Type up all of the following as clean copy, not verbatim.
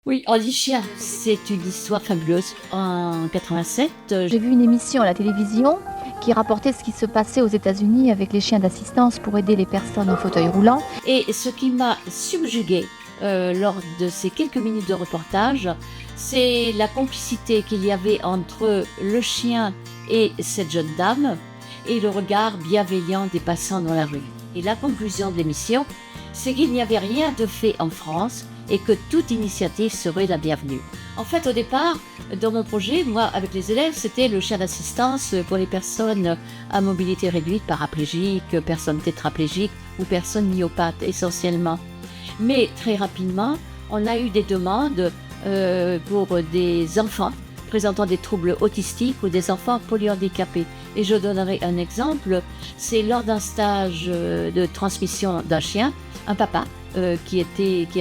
Oui, Andy Chien, c'est une histoire fabuleuse. En 87, J'ai vu une émission à la télévision qui rapportait ce qui se passait aux États-Unis avec les chiens d'assistance pour aider les personnes en fauteuil roulant. et ce qui m'a subjuguée lors de ces quelques minutes de reportage, c'est la complicité qu'il y avait entre le chien et cette jeune dame et le regard bienveillant des passants dans la rue. Et la conclusion de l'émission, c'est qu'il n'y avait rien de fait en France et que toute initiative serait la bienvenue. En fait, au départ, dans mon projet, moi, avec les élèves, c'était le chien d'assistance pour les personnes à mobilité réduite, paraplégiques, personnes tétraplégiques ou personnes myopathes essentiellement. Mais très rapidement, on a eu des demandes pour des enfants présentant des troubles autistiques ou des enfants polyhandicapés. Et je donnerai un exemple, c'est lors d'un stage de transmission d'un chien, un papa qui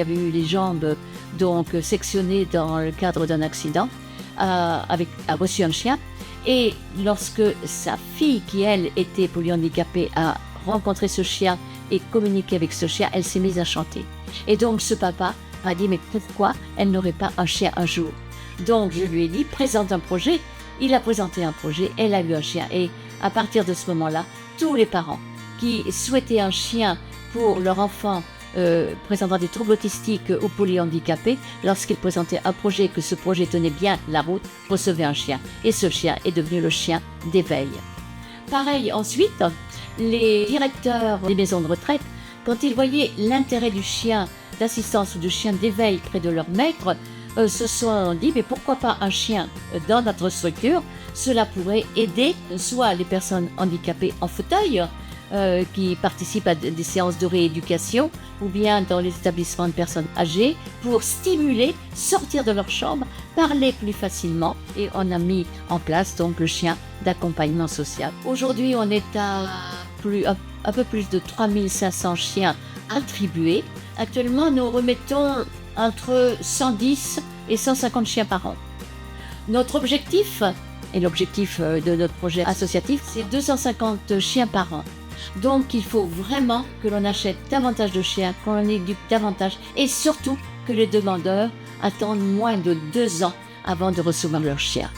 avait eu les jambes donc sectionnées dans le cadre d'un accident, a reçu un chien. Et lorsque sa fille, qui elle était polyhandicapée, a rencontré ce chien et communiqué avec ce chien, elle s'est mise à chanter. Et donc ce papa a dit, mais pourquoi elle n'aurait pas un chien un jour? Donc je lui ai dit, présente un projet. Il a présenté un projet, elle a eu un chien. Et à partir de ce moment-là, tous les parents qui souhaitaient un chien pour leur enfant présentant des troubles autistiques ou polyhandicapés, lorsqu'ils présentaient un projet et que ce projet tenait bien la route, recevaient un chien. Et ce chien est devenu le chien d'éveil. Pareil ensuite, les directeurs des maisons de retraite, quand ils voyaient l'intérêt du chien d'assistance ou du chien d'éveil près de leur maître, se sont dit, mais pourquoi pas un chien dans notre structure? Cela pourrait aider soit les personnes handicapées en fauteuil, qui participent à des séances de rééducation, ou bien dans les établissements de personnes âgées, pour stimuler, sortir de leur chambre, parler plus facilement. Et on a mis en place donc le chien d'accompagnement social. Aujourd'hui, on est à un peu plus de 3500 chiens attribués. Actuellement, nous remettons entre 110 et 150 chiens par an. Notre objectif, et l'objectif de notre projet associatif, c'est 250 chiens par an. Donc il faut vraiment que l'on achète davantage de chiens, qu'on en éduque davantage et surtout que les demandeurs attendent moins de 2 ans avant de recevoir leur chien.